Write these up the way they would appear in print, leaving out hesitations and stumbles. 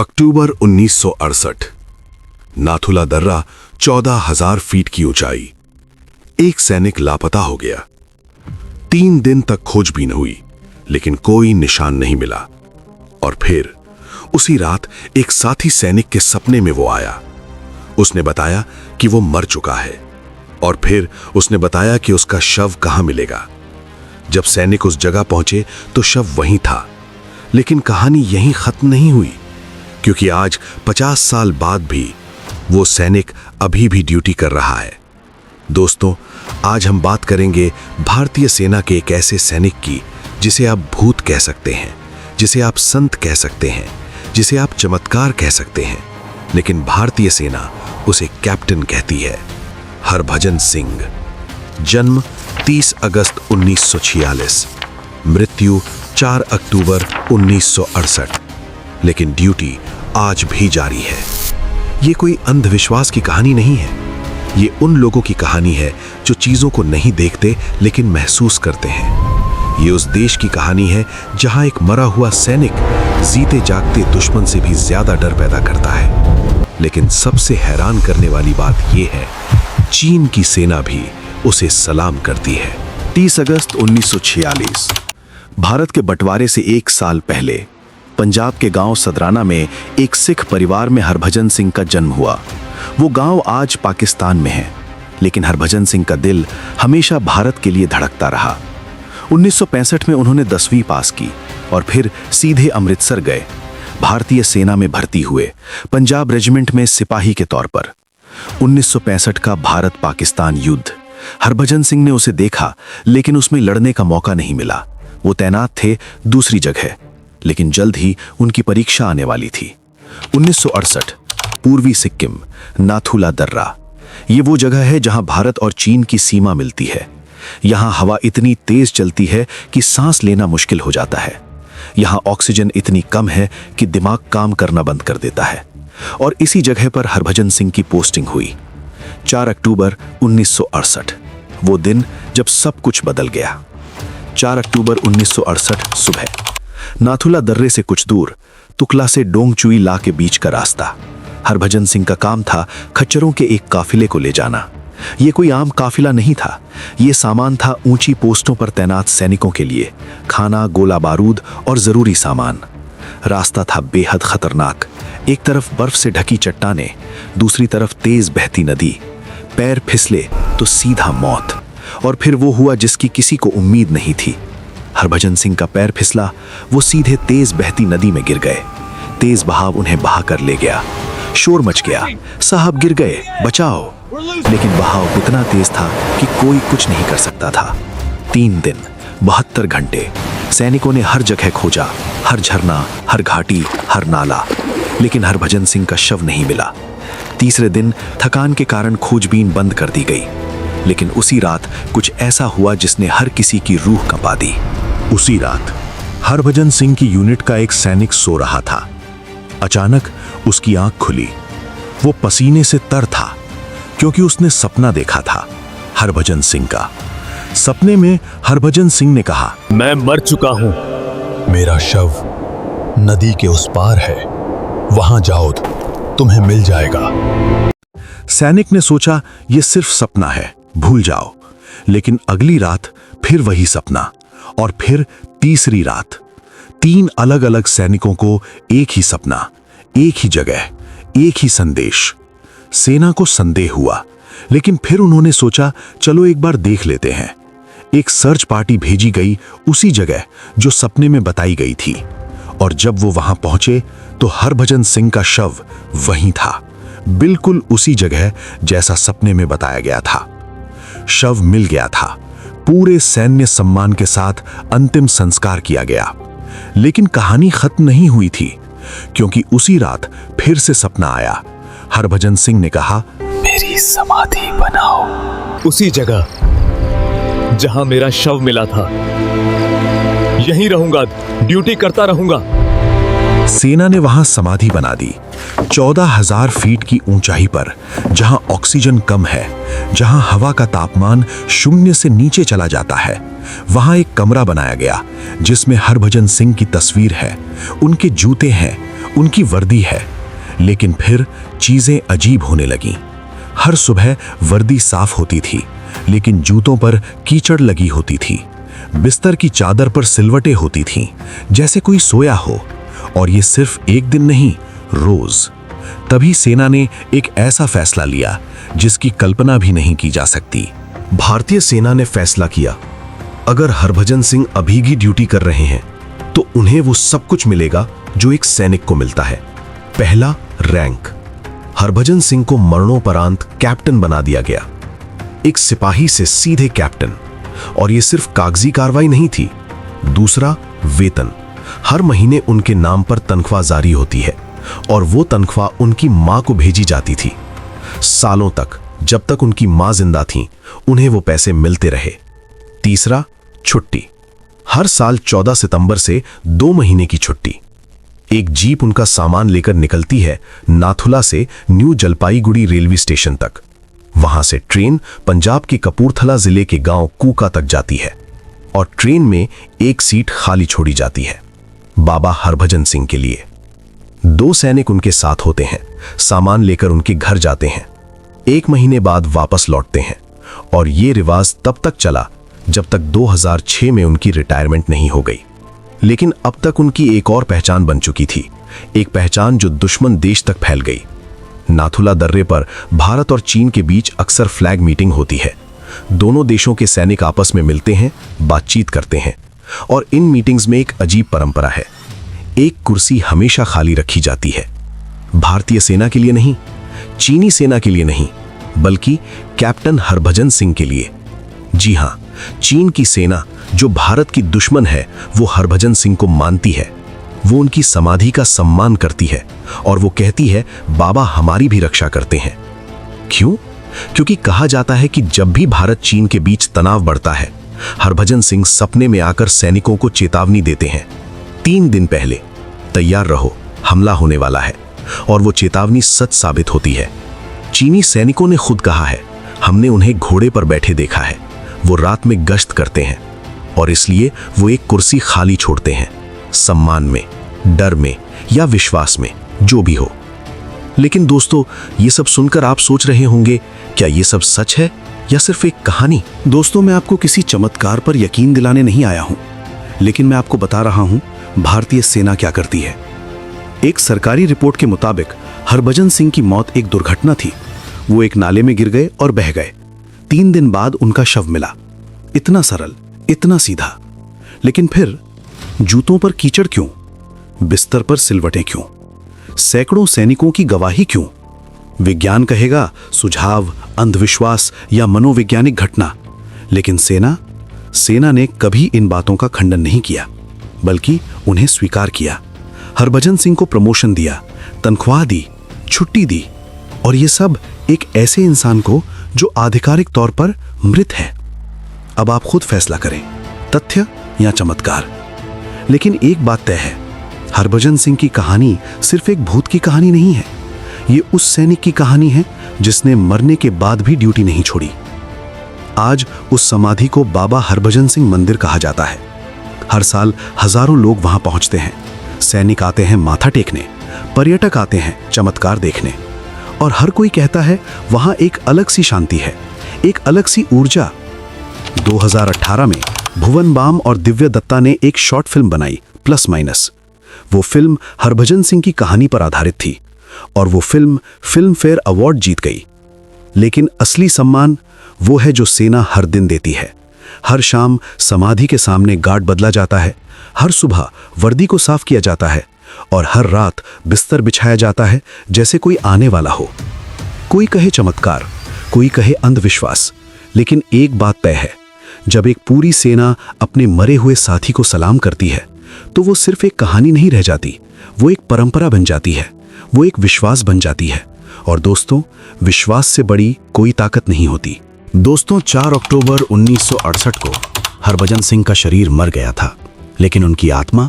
अक्टूबर 1968। नाथुला दर्रा 14,000 फीट की ऊंचाई। एक सैनिक लापता हो गया। 3 दिन तक खोजबीन हुई, लेकिन कोई निशान नहीं मिला। और फिर उसी रात एक साथी सैनिक के सपने में वो आया। उसने बताया कि वो मर चुका है, और फिर उसने बताया कि उसका शव कहां मिलेगा। जब सैनिक उस जगह पहुंचे तो शव वहीं था। लेकिन कहानी यहीं खत्म नहीं हुई, क्योंकि आज 50 साल बाद भी वो सैनिक अभी भी ड्यूटी कर रहा है। दोस्तों, आज हम बात करेंगे भारतीय सेना के एक ऐसे सैनिक की जिसे आप भूत कह सकते हैं, जिसे आप संत कह सकते हैं, जिसे आप चमत्कार कह सकते हैं, लेकिन भारतीय सेना उसे कैप्टन कहती है। हरभजन सिंह। जन्म 30 अगस्त 1946, मृत्यु 4 अक्टूबर 1968। लेकिन ड्यूटी आज भी जारी है। ये कोई अंधविश्वास की कहानी नहीं है। ये उन लोगों की कहानी है जो चीजों को नहीं देखते लेकिन महसूस करते हैं। ये उस देश की कहानी है जहां एक मरा हुआ सैनिक जीते जागते दुश्मन से भी ज्यादा डर पैदा करता है। लेकिन सबसे हैरान करने वाली बात यह है, चीन की सेना भी उसे सलाम करती है। 30 अगस्त 1946। भारत के बंटवारे से 1 साल पहले पंजाब के गांव सदराना में एक सिख परिवार में हरभजन सिंह का जन्म हुआ। वो गांव आज पाकिस्तान में है, लेकिन हरभजन सिंह का दिल हमेशा भारत के लिए धड़कता रहा। 1965 में उन्होंने 10वीं पास की और फिर सीधे अमृतसर गए। भारतीय सेना में भर्ती हुए, पंजाब रेजिमेंट में सिपाही के तौर पर। 1965 का भारत पाकिस्तान युद्ध। हरभजन सिंह ने उसे देखा, लेकिन उसमें लड़ने का मौका नहीं मिला। वो तैनात थे दूसरी जगह, लेकिन जल्द ही उनकी परीक्षा आने वाली थी। 1968, पूर्वी सिक्किम, नाथुला दर्रा। ये वो जगह है जहां भारत और चीन की सीमा मिलती है। यहां हवा इतनी तेज चलती है कि सांस लेना मुश्किल हो जाता है। यहां ऑक्सीजन इतनी कम है कि दिमाग काम करना बंद कर देता है। और इसी जगह पर हरभजन सिंह की पोस्टिंग हुई। 4 अक्टूबर 1968, वो दिन जब सब कुछ बदल गया। 4 अक्टूबर 1968 सुबह, नाथुला दर्रे से कुछ दूर तुकला से डोंगचुई ला के बीच का रास्ता। हरभजन सिंह का काम था खच्चरों के एक काफिले को ले जाना। ये कोई आम काफिला नहीं था। ये सामान था ऊंची पोस्टों पर तैनात सैनिकों के लिए, खाना, गोला बारूद और जरूरी सामान। रास्ता था बेहद खतरनाक। एक तरफ बर्फ से ढकी चट्टानें, दूसरी तरफ तेज बहती नदी। पैर फिसले तो सीधा मौत। और फिर वो हुआ जिसकी किसी को उम्मीद नहीं थी। हरभजन सिंह का पैर फिसला, वो सीधे तेज बहती नदी में गिर गए। तेज बहाव उन्हें बहा कर ले गया। शोर मच गया, साहब गिर गए, बचाओ। लेकिन बहाव इतना तेज था कि कोई कुछ नहीं कर सकता था। 3 दिन, 72 घंटे सैनिकों ने हर जगह खोजा, हर झरना, हर घाटी, हर नाला, लेकिन हरभजन सिंह का शव नहीं मिला। तीसरे दिन थकान के कारण खोजबीन बंद कर दी गई। लेकिन उसी रात कुछ ऐसा हुआ जिसने हर किसी की रूह कंपा दी। उसी रात हरभजन सिंह की यूनिट का एक सैनिक सो रहा था। अचानक उसकी आंख खुली। वो पसीने से तर था, क्योंकि उसने सपना देखा था हरभजन सिंह का। सपने में हरभजन सिंह ने कहा, मैं मर चुका हूं। मेरा शव नदी के उस पार है, वहां जाओ, तुम्हें मिल जाएगा। सैनिक ने सोचा ये सिर्फ सपना है, भूल जाओ। लेकिन अगली रात फिर वही सपना, और फिर तीसरी रात। 3 अलग अलग सैनिकों को एक ही सपना, एक ही जगह, एक ही संदेश। सेना को संदेह हुआ, लेकिन फिर उन्होंने सोचा चलो एक बार देख लेते हैं। एक सर्च पार्टी भेजी गई उसी जगह जो सपने में बताई गई थी। और जब वो वहां पहुंचे तो हरभजन सिंह का शव वहीं था, बिल्कुल उसी जगह जैसा सपने में बताया गया था। शव मिल गया था। पूरे सैन्य सम्मान के साथ अंतिम संस्कार किया गया। लेकिन कहानी खत्म नहीं हुई थी, क्योंकि उसी रात फिर से सपना आया। हरभजन सिंह ने कहा, मेरी समाधि बनाओ उसी जगह जहां मेरा शव मिला था। यहीं रहूंगा, ड्यूटी करता रहूंगा। सेना ने वहां समाधि बना दी। 14,000 फीट की ऊंचाई पर, जहां ऑक्सीजन कम है, जहां हवा का तापमान 0 से नीचे चला जाता है, वहां एक कमरा बनाया गया जिसमें हरभजन सिंह की तस्वीर है, उनके जूते हैं, उनकी वर्दी है। लेकिन फिर चीजें अजीब होने लगीं। हर सुबह वर्दी साफ होती थी, लेकिन जूतों पर कीचड़ लगी होती थी। बिस्तर की चादर पर सिलवटें होती थीं, जैसे कोई सोया हो। और ये सिर्फ एक दिन नहीं, रोज। तभी सेना ने एक ऐसा फैसला लिया जिसकी कल्पना भी नहीं की जा सकती। भारतीय सेना ने फैसला किया, अगर हरभजन सिंह अभी भी ड्यूटी कर रहे हैं तो उन्हें वो सब कुछ मिलेगा जो एक सैनिक को मिलता है। पहला, रैंक। हरभजन सिंह को मरणोपरांत कैप्टन बना दिया गया। एक सिपाही से सीधे कैप्टन। और ये सिर्फ कागजी कार्रवाई नहीं थी। दूसरा, वेतन। हर महीने उनके नाम पर तनख्वाह जारी होती है और वो तनख्वाह उनकी मां को भेजी जाती थी। सालों तक, जब तक उनकी मां जिंदा थी, उन्हें वो पैसे मिलते रहे। तीसरा, छुट्टी। हर साल 14 सितंबर से 2 महीने की छुट्टी। एक जीप उनका सामान लेकर निकलती है नाथुला से न्यू जलपाईगुड़ी रेलवे स्टेशन तक। वहां से ट्रेन पंजाब के कपूरथला जिले के गांव कूका तक जाती है और ट्रेन में एक सीट खाली छोड़ी जाती है, बाबा हरभजन सिंह के लिए। 2 सैनिक उनके साथ होते हैं, सामान लेकर उनके घर जाते हैं। 1 महीने बाद वापस लौटते हैं। और ये रिवाज तब तक चला जब तक 2006 में उनकी रिटायरमेंट नहीं हो गई। लेकिन अब तक उनकी एक और पहचान बन चुकी थी, एक पहचान जो दुश्मन देश तक फैल गई। नाथुला दर्रे पर भारत और चीन के बीच अक्सर फ्लैग मीटिंग होती है। दोनों देशों के सैनिक आपस में मिलते हैं, बातचीत करते हैं। और इन मीटिंग्स में एक अजीब परंपरा है, एक कुर्सी हमेशा खाली रखी जाती है। भारतीय सेना के लिए नहीं, चीनी सेना के लिए नहीं, बल्कि कैप्टन हरभजन सिंह के लिए। जी हां, चीन की सेना जो भारत की दुश्मन है, वो हरभजन सिंह को मानती है। वो उनकी समाधि का सम्मान करती है और वो कहती है, बाबा हमारी भी रक्षा करते हैं। क्यों? क्योंकि कहा जाता है कि जब भी भारत चीन के बीच तनाव बढ़ता है, हरभजन सिंह सपने में आकर सैनिकों को चेतावनी देते हैं, 3 दिन पहले, तैयार रहो, हमला होने वाला है। और वो चेतावनी सच साबित होती है। चीनी सैनिकों ने खुद कहा है, हमने उन्हें घोड़े पर बैठे देखा है। वो रात में गश्त करते हैं और इसलिए वो एक कुर्सी खाली छोड़ते हैं, सम्मान में, डर में या विश्वास में, जो भी हो। लेकिन दोस्तों, ये सब सुनकर आप सोच रहे होंगे, क्या ये सब सच है या सिर्फ एक कहानी? दोस्तों, मैं आपको किसी चमत्कार पर यकीन दिलाने नहीं आया हूं, लेकिन मैं आपको बता रहा हूं भारतीय सेना क्या करती है। एक सरकारी रिपोर्ट के मुताबिक हरभजन सिंह की मौत एक दुर्घटना थी। वो एक नाले में गिर गए और बह गए। 3 दिन बाद उनका शव मिला। इतना सरल, इतना सीधा। लेकिन फिर जूतों पर कीचड़ क्यों? बिस्तर पर सिलवटें क्यों? सैकड़ों सैनिकों की गवाही क्यों? विज्ञान कहेगा सुझाव, अंधविश्वास या मनोवैज्ञानिक घटना। लेकिन सेना ने कभी इन बातों का खंडन नहीं किया, बल्कि उन्हें स्वीकार किया। हरभजन सिंह को प्रमोशन दिया, तनख्वाह दी, छुट्टी दी, और ये सब एक ऐसे इंसान को जो आधिकारिक तौर पर मृत है। अब आप खुद फैसला करें, तथ्य या चमत्कार। लेकिन एक बात तय है, हरभजन सिंह की कहानी सिर्फ एक भूत की कहानी नहीं है। ये उस सैनिक की कहानी है जिसने मरने के बाद भी ड्यूटी नहीं छोड़ी। आज उस समाधि को बाबा हरभजन सिंह मंदिर कहा जाता है। हर साल हजारों लोग वहां पहुंचते हैं। सैनिक आते हैं माथा टेकने, पर्यटक आते हैं चमत्कार देखने, और हर कोई कहता है वहां एक अलग सी शांति है, एक अलग सी ऊर्जा। 2018 में भुवन बाम और दिव्य दत्ता ने एक शॉर्ट फिल्म बनाई, प्लस माइनस। वो फिल्म हरभजन सिंह की कहानी पर आधारित थी और वो फिल्म फिल्म फेयर अवार्ड जीत गई। लेकिन असली सम्मान वो है जो सेना हर दिन देती है। हर शाम समाधि के सामने गार्ड बदला जाता है, हर सुबह वर्दी को साफ किया जाता है और हर रात बिस्तर बिछाया जाता है जैसे कोई आने वाला हो। कोई कहे चमत्कार, कोई कहे अंधविश्वास, लेकिन एक बात तय है, जब एक पूरी सेना अपने मरे हुए साथी को सलाम करती है तो वो सिर्फ एक कहानी नहीं रह जाती, वो एक परंपरा बन जाती है, वो एक विश्वास बन जाती है। और दोस्तों, विश्वास से बड़ी कोई ताकत नहीं होती। दोस्तों, 4 अक्टूबर 1968 को हरभजन सिंह का शरीर मर गया था, लेकिन उनकी आत्मा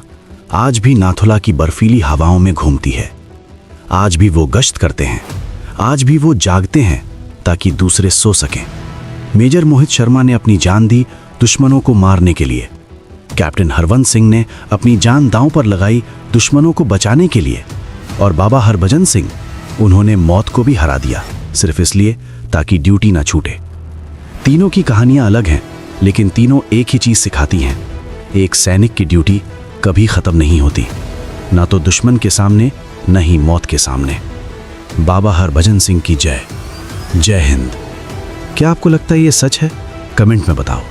आज भी नाथुला की बर्फीली हवाओं में घूमती है। आज भी वो गश्त करते हैं, आज भी वो जागते हैं ताकि दूसरे सो सकें। मेजर मोहित शर्मा ने अपनी जान दी दुश्मनों को मारने के लिए। कैप्टन हरवंश सिंह ने अपनी जान दांव पर लगाई दुश्मनों को बचाने के लिए। और बाबा हरभजन सिंह, उन्होंने मौत को भी हरा दिया, सिर्फ इसलिए ताकि ड्यूटी ना छूटे। तीनों की कहानियां अलग हैं, लेकिन तीनों एक ही चीज सिखाती हैं। एक सैनिक की ड्यूटी कभी खत्म नहीं होती, ना तो दुश्मन के सामने, न ही मौत के सामने। बाबा हरभजन सिंह की जय। जय हिंद। क्या आपको लगता है ये सच है? कमेंट में बताओ।